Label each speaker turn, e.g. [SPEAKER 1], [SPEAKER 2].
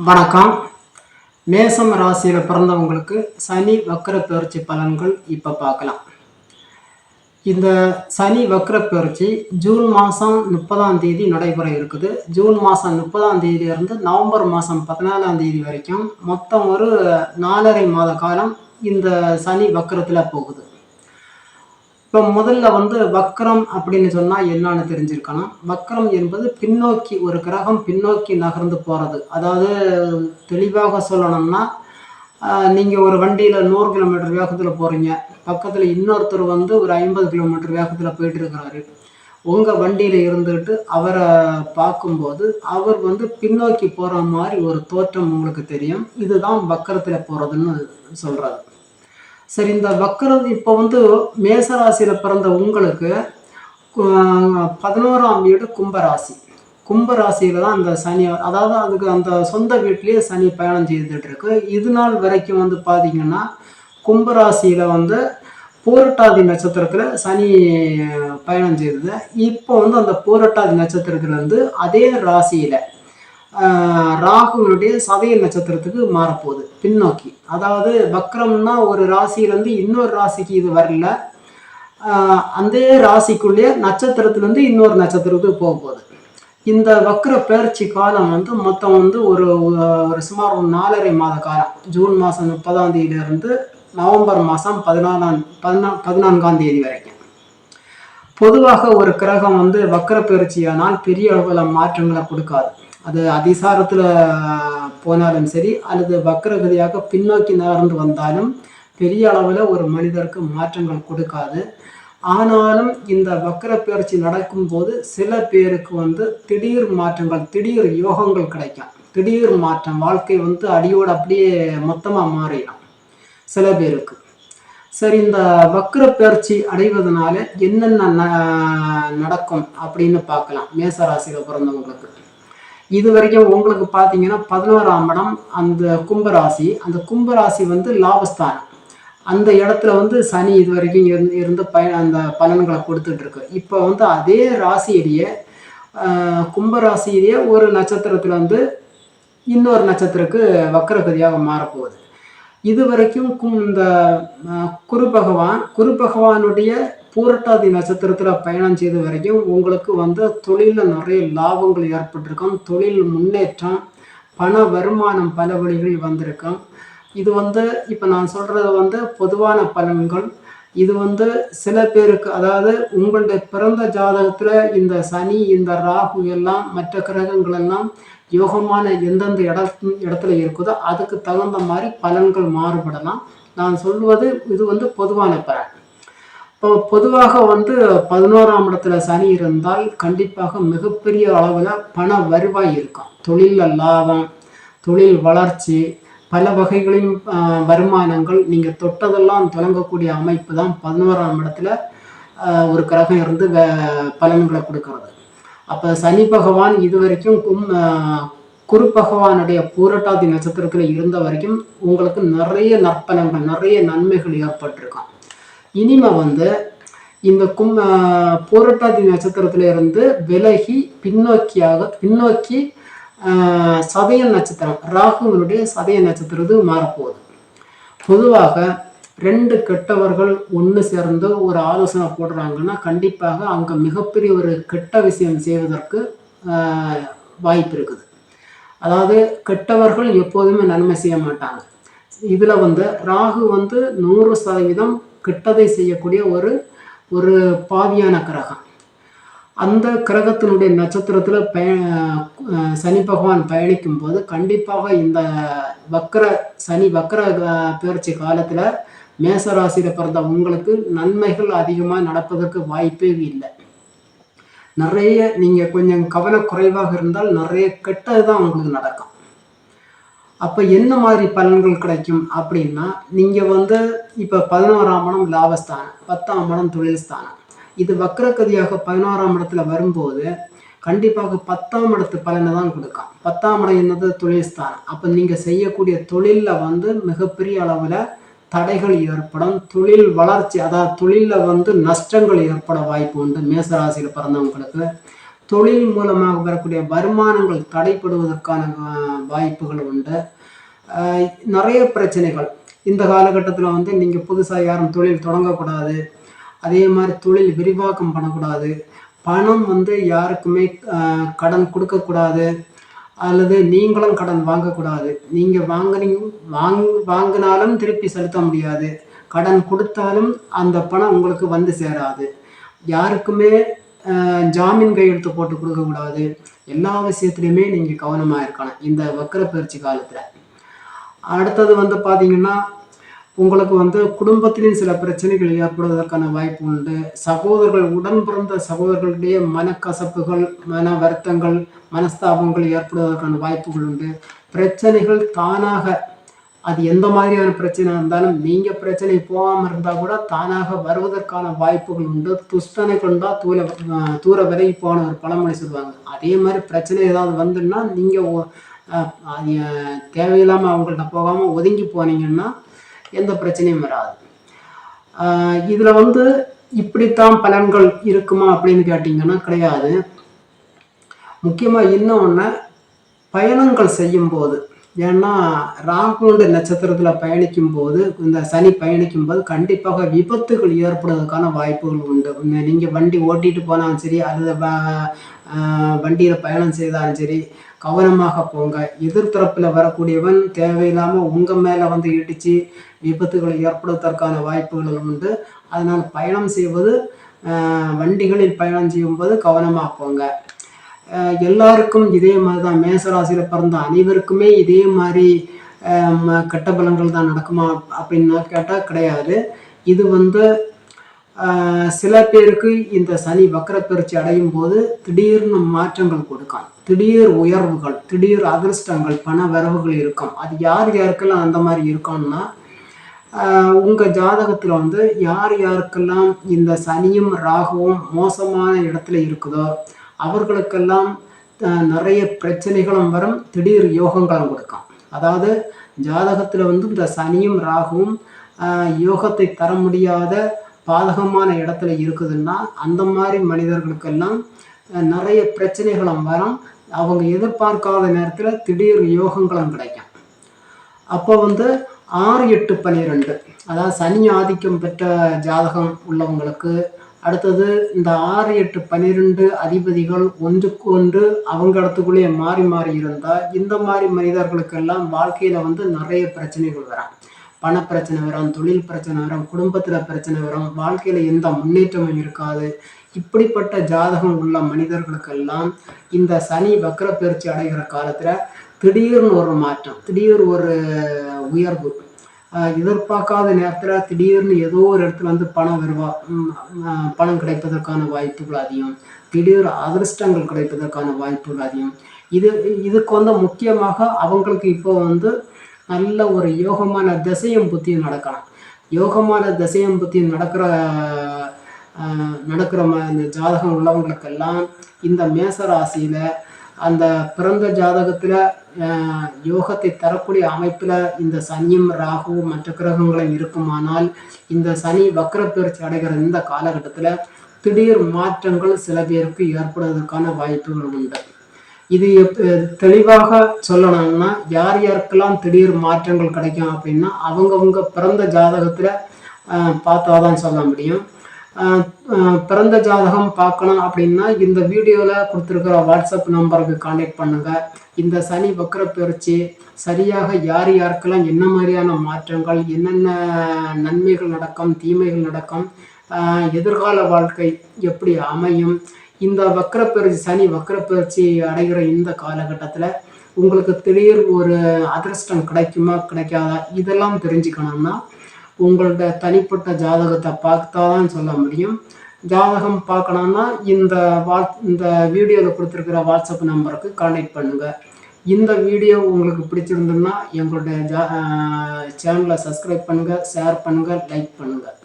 [SPEAKER 1] வணக்கம். மேசம் ராசியில் பிறந்தவங்களுக்கு சனி வக்ர பெயர்ச்சி பலன்கள் இப்போ பார்க்கலாம். இந்த சனி வக்ர பெயர்ச்சி ஜூன் மாதம் 30ஆம் தேதி நடைபெற இருக்குது. ஜூன் மாதம் 30ஆம் தேதியிலிருந்து நவம்பர் மாதம் 14ஆம் தேதி வரைக்கும் மொத்தம் ஒரு 4.5 மாத காலம் இந்த சனி வக்ரத்தில் போகுது. இப்போ முதல்ல வக்ரம் அப்படின்னு சொன்னால் என்னன்னு தெரிஞ்சிருக்கணும். வக்ரம் என்பது பின்னோக்கி, ஒரு கிரகம் பின்னோக்கி நகர்ந்து போகிறது. அதாவது தெளிவாக சொல்லணும்னா, நீங்கள் ஒரு வண்டியில் 100 கிலோமீட்டர் வேகத்தில் போகிறீங்க, பக்கத்தில் இன்னொருத்தர் ஒரு 50 கிலோமீட்டர் வேகத்தில் போயிட்டு இருக்கிறாரு. உங்கள் வண்டியில் இருந்துக்கிட்டு அவரை பார்க்கும்போது அவர் பின்னோக்கி போகிற மாதிரி ஒரு தோற்றம் உங்களுக்கு தெரியும். இதுதான் வக்கரத்தில் போகிறதுன்னு சொல்கிறது. சரி, இந்த வக்கரம் இப்போ மேசராசியில் பிறந்த உங்களுக்கு 11ஆம் வீடு கும்பராசி. கும்பராசியில் தான் அந்த சனி, அதாவது அதுக்கு அந்த சொந்த வீட்லேயே சனி பயணம் செய்துட்டு இருக்கு. இது நாள் வரைக்கும் பார்த்தீங்கன்னா கும்பராசியில் பூரட்டாதி நட்சத்திரத்தில் சனி பயணம் செய்தது. இப்போ அந்த பூரட்டாதி நட்சத்திரத்துலேருந்து அதே ராசியில் ராகுனுடைய சதய நட்சத்திரத்துக்கு மாறப்போகுது பின்னோக்கி. அதாவது வக்ரம்னா ஒரு ராசியிலேருந்து இன்னொரு ராசிக்கு இது வரல, அந்த ராசிக்குள்ளேயே நட்சத்திரத்துலேருந்து இன்னொரு நட்சத்திரத்துக்கு போக போகுது. இந்த வக்ர பெயர்ச்சி காலம் மொத்தம் ஒரு சுமார் 4.5 மாத காலம். ஜூன் மாதம் 30ஆம் தேதியிலிருந்து நவம்பர் மாதம் 14ஆம் தேதி வரைக்கும். பொதுவாக ஒரு கிரகம் வக்ர பெயர்ச்சியானால் பெரிய அளவில் மாற்றங்களை கொடுக்காது. அது அதிசாரத்தில் போனாலும் சரி, அல்லது வக்ரகதியாக பின்னோக்கி நகர்ந்து வந்தாலும் பெரிய அளவில் ஒரு மனிதருக்கு மாற்றங்கள் கொடுக்காது. ஆனாலும் இந்த வக்ர பெயர்ச்சி நடக்கும்போது சில பேருக்கு திடீர் மாற்றங்கள், திடீர் யோகங்கள் கிடைக்கும். திடீர் மாற்றம், வாழ்க்கை அடியோடு அப்படியே மொத்தமாக மாறிடும் சில பேருக்கு. சரி, இந்த வக்ர பெயர்ச்சி அடைவதனால என்னென்ன நடக்கும் அப்படின்னு பார்க்கலாம். மேசராசியில் பிறந்தவங்களுக்கு இது வரைக்கும் உங்களுக்கு பார்த்தீங்கன்னா 11ஆம் இடம் அந்த கும்பராசி. அந்த கும்பராசி லாபஸ்தானம். அந்த இடத்துல சனி இது வரைக்கும் இருந்து அந்த பலன்களை கொடுத்துட்டு இருக்கு. இப்போ அதே ராசியிலேயே கும்பராசியிலேயே ஒரு நட்சத்திரத்தில் இன்னொரு நட்சத்திரக்கு வக்ரகதியாக மாறப்போகுது. இது வரைக்கும் இந்த குரு பகவானுடைய பூரட்டாதி நட்சத்திரத்தில் பயணம் செய்த வரைக்கும் உங்களுக்கு தொழிலில் நிறைய லாபங்கள் ஏற்பட்டிருக்கும். தொழில் முன்னேற்றம், பண வருமானம் பல வழிகள் வந்திருக்கும். இது இப்போ நான் சொல்கிறது பொதுவான பலன்கள். இது சில பேருக்கு, அதாவது உங்களுடைய பிறந்த ஜாதகத்தில் இந்த சனி, இந்த ராகு எல்லாம், மற்ற கிரகங்கள் எல்லாம் யோகமான எந்தெந்த இடத்துல இருக்குதோ அதுக்கு தகுந்த மாதிரி பலன்கள் மாறுபடலாம். நான் சொல்வது இது பொதுவான பலன். இப்போ பொதுவாக 11ஆம் இடத்துல சனி இருந்தால் கண்டிப்பாக மிகப்பெரிய அளவில் பண வருவாய் இருக்கும். தொழிலில் லாபம், தொழில் வளர்ச்சி, பல வகைகளின் வருமானங்கள், நீங்கள் தொட்டதெல்லாம் தொடங்கக்கூடிய அமைப்பு தான் 11ஆம் இடத்துல ஒரு கிரகம் இருந்து பலன்களை கொடுக்கறது. அப்போ சனி பகவான் இது வரைக்கும் குரு பகவானுடைய பூரட்டாதி நட்சத்திரத்தில் இருந்த வரைக்கும் உங்களுக்கு நிறைய நற்பலன்கள், நிறைய நன்மைகள் ஏற்பட்டிருக்கும். இனிமே இந்த பூரட்டாதி நட்சத்திரத்துல இருந்து விலகி பின்னோக்கி சதய நட்சத்திரம், ராகுனுடைய சதய நட்சத்திரத்துக்கு மாறப்போகுது. பொதுவாக 2 கெட்டவர்கள் ஒன்று சேர்ந்து ஒரு ஆலோசனை போடுறாங்கன்னா கண்டிப்பாக அங்கே மிகப்பெரிய ஒரு கெட்ட விஷயம் செய்வதற்கு வாய்ப்பு இருக்குது. அதாவது கெட்டவர்கள் எப்போதுமே நன்மை செய்ய மாட்டாங்க. இதில் ராகு 100% கெட்டதை செய்யக்கூடிய ஒரு பாவியான கிரகம். அந்த கிரகத்தினுடைய நட்சத்திரத்தில் சனி பகவான் பயணிக்கும் போது கண்டிப்பாக இந்த சனி வக்ர பெயர்ச்சி காலத்தில் மேசராசியில் பிறந்த உங்களுக்கு நன்மைகள் அதிகமாக நடப்பதற்கு வாய்ப்பே இல்லை. நிறைய நீங்கள் கொஞ்சம் கவனக்குறைவாக இருந்தால் நிறைய கெட்டது தான் உங்களுக்கு நடக்கும். அப்போ என்ன மாதிரி பலன்கள் கிடைக்கும் அப்படின்னா, நீங்கள் இப்போ 11ஆம் இடம் லாபஸ்தானம், 10ஆம் இடம் தொழில் ஸ்தானம். இது வக்ரகதியாக 11ஆம் இடத்துல வரும்போது கண்டிப்பாக 10ஆம் இடத்து பலனை தான் கொடுக்கும். 10ஆம் இடம் என்னது? தொழில் ஸ்தானம். அப்போ நீங்கள் செய்யக்கூடிய தொழிலில் மிகப்பெரிய அளவில் தடைகள் ஏற்படும். தொழில் வளர்ச்சி, அதாவது தொழிலில் நஷ்டங்கள் ஏற்பட வாய்ப்பு உண்டு மேசராசியில் பிறந்தவங்களுக்கு. தொழில் மூலமாக வரக்கூடிய வருமானங்கள் தடைப்படுவதற்கான வாய்ப்புகள் உண்டு. நிறைய பிரச்சனைகள் இந்த காலகட்டத்தில் வந்து நீங்கள் புதுசாக யாரும் தொழில் தொடங்கக்கூடாது, அதே மாதிரி தொழில் விரிவாக்கம் பண்ணக்கூடாது, பணம் வந்து யாருக்குமே கடன் கொடுக்கக்கூடாது, அல்லது நீங்களும் கடன் வாங்கக்கூடாது. நீங்கள் வாங்கினாலும் திருப்பி செலுத்த முடியாது, கடன் கொடுத்தாலும் அந்த பணம் உங்களுக்கு வந்து சேராது. யாருக்குமே ஜாமீன் கையெழுத்து போட்டு கொடுக்கக்கூடாது. எல்லா விஷயத்துலையுமே நீங்கள் கவனமாக இருக்கணும் இந்த வக்கர பயிற்சி காலத்தில். அடுத்தது வந்து பார்த்தீங்கன்னா, உங்களுக்கு வந்து குடும்பத்திலையும் சில பிரச்சனைகள் ஏற்படுவதற்கான வாய்ப்பு உண்டு. உடன் பிறந்த சகோதரர்களுடைய மனக்கசப்புகள், மன வருத்தங்கள், மனஸ்தாபங்கள் ஏற்படுவதற்கான வாய்ப்புகள் உண்டு. பிரச்சனைகள் தானாக, அது எந்த மாதிரியான பிரச்சனை இருந்தாலும் நீங்கள் பிரச்சனை போகாமல் இருந்தால் கூட தானாக வருவதற்கான வாய்ப்புகள் உண்டு. துஷ்டனை கொண்டா தூர விலகி போன ஒரு பழமொழி சொல்லுவாங்க. அதே மாதிரி பிரச்சனை ஏதாவது வந்துன்னா நீங்கள் தேவையில்லாமல் அவங்கள்ட்ட போகாமல் ஒதுங்கி போனீங்கன்னா எந்த பிரச்சனையும் வராது. இதில் வந்து இப்படித்தான் பலன்கள் இருக்குமா அப்படின்னு கேட்டிங்கன்னா கிடையாது. முக்கியமாக இன்னொன்று, பயணங்கள் செய்யும் போது, ஏன்னா ராகுண்ட நட்சத்திரத்தில் பயணிக்கும் போது, இந்த சனி பயணிக்கும் போது கண்டிப்பாக விபத்துகள் ஏற்படுவதற்கான வாய்ப்புகள் உண்டு. நீங்கள் வண்டி ஓட்டிட்டு போனாலும் சரி, அல்லது வண்டியில் பயணம் செய்தாலும் சரி, கவனமாக போங்க. எதிர்த்தரப்பில் வரக்கூடியவன் தேவையில்லாமல் உங்கள் மேலே வந்து இடித்து விபத்துகளை ஏற்படுவதற்கான வாய்ப்புகள் உண்டு. அதனால் பயணம் செய்வது, வண்டிகளில் பயணம் செய்யும்போது கவனமாக போங்க. எல்லாருக்கும் இதே மாதிரி தான், மேசராசியில் பிறந்த அனைவருக்குமே இதே மாதிரி கெட்ட பலன்கள் தான் நடக்குமா அப்படின்னு கேட்டால் கிடையாது. இது வந்து சில பேருக்கு இந்த சனி வக்கரப்பெயர்ச்சி அடையும் போது திடீர்னு மாற்றங்கள் கொடுக்கும், திடீர் உயர்வுகள், திடீர் அதிர்ஷ்டங்கள், பண வரவுகள் இருக்கும். அது யார் யாருக்கெல்லாம் அந்த மாதிரி இருக்கும்னா, உங்கள் ஜாதகத்தில் வந்து யார் யாருக்கெல்லாம் இந்த சனியும் ராகுவும் மோசமான இடத்துல இருக்குதோ அவர்களுக்கெல்லாம் நிறைய பிரச்சனைகளும் வரும், திடீர் யோகங்களும் கொடுக்கும். அதாவது ஜாதகத்தில் வந்து இந்த சனியும் ராகுவும் யோகத்தை தர முடியாத பாதகமான இடத்துல இருக்குதுன்னா அந்த மாதிரி மனிதர்களுக்கெல்லாம் நிறைய பிரச்சனைகளும் வரும். அவங்க எதிர்பார்க்காத நேரத்தில் திடீர் யோகங்களும் கிடைக்கும். அப்போ வந்து 6, 8, 12, அதாவது சனி ஆதிக்கம் பெற்ற ஜாதகம் உள்ளவங்களுக்கு, அடுத்தது இந்த 6, 8, 12 அதிபதிகள் ஒன்றுக்கு ஒன்று அவங்க இடத்துக்குள்ளேயே மாறி மாறி இருந்தால் இந்த மாதிரி மனிதர்களுக்கெல்லாம் வாழ்க்கையில் வந்து நிறைய பிரச்சனைகள் வரும். பணப்பிரச்சனை வரும், தொழில் பிரச்சனை வரும், குடும்பத்தில் பிரச்சனை வரும், வாழ்க்கையில் எந்த முன்னேற்றமும் இருக்காது. இப்படிப்பட்ட ஜாதகம் உள்ள மனிதர்களுக்கெல்லாம் இந்த சனி வக்கர பயிற்சி அடைகிற காலத்தில் திடீர்னு ஒரு மாற்றம், திடீர் ஒரு உயர்வு, எதிர்பார்க்காத நேரத்தில் திடீர்னு ஏதோ ஒரு இடத்துல வந்து பணம் கிடைப்பதற்கான வாய்ப்புகள் அதிகம், திடீர் அதிர்ஷ்டங்கள் கிடைப்பதற்கான வாய்ப்புகள் அதிகம். இதுக்கு வந்து முக்கியமாக அவங்களுக்கு இப்போ வந்து நல்ல ஒரு யோகமான திசையும் புத்தியும் நடக்கலாம். யோகமான திசையும் புத்தியும் நடக்கிற இந்த ஜாதகம் உள்ளவங்களுக்கெல்லாம் இந்த மேசராசியில் அந்த பிறந்த ஜாதகத்தில் யோகத்தை தரக்கூடிய அமைப்பில் இந்த சனியும் ராகுவும் மற்ற கிரகங்களும் இருக்குமானால் இந்த சனி வக்கர பயிற்சி அடைகிற இந்த காலகட்டத்தில் திடீர் மாற்றங்கள் சில பேருக்கு ஏற்படுவதற்கான வாய்ப்புகள் உண்டு. இது தெளிவாக சொல்லணும்னா யார் யாருக்கெல்லாம் திடீர் மாற்றங்கள் கிடைக்கும் அப்படின்னா அவங்கவுங்க பிறந்த ஜாதகத்தில் பார்த்தாதான் சொல்ல முடியும். பிறந்த ஜாதகம் பார்க்கணும் அப்படின்னா இந்த வீடியோவில் கொடுத்துருக்கிற வாட்ஸ்அப் நம்பருக்கு கான்டாக்ட் பண்ணுங்கள். இந்த சனி வக்கர பயிற்சி சரியாக யார் யாருக்கெல்லாம் என்ன மாதிரியான மாற்றங்கள், என்னென்ன நன்மைகள் நடக்கும், தீமைகள் நடக்கும், எதிர்கால வாழ்க்கை எப்படி அமையும், இந்த வக்கர பயிற்சி சனி வக்கர பயிற்சி அடைகிற இந்த காலகட்டத்தில் உங்களுக்கு திடீர் ஒரு அதிர்ஷ்டம் கிடைக்குமா கிடைக்காதா இதெல்லாம் தெரிஞ்சுக்கணும்னா உங்களோட தனிப்பட்ட ஜாதகத்தை பார்த்தாதான் சொல்ல முடியும். ஜாதகம் பார்க்கணும்னா இந்த வீடியோவில் கொடுத்துருக்கிற வாட்ஸ்அப் நம்பருக்கு கான்டாக்ட் பண்ணுங்கள். இந்த வீடியோ உங்களுக்கு பிடிச்சிருந்ததுன்னா எங்களுடைய சேனலை சப்ஸ்கிரைப் பண்ணுங்கள், ஷேர் பண்ணுங்கள், லைக் பண்ணுங்கள்.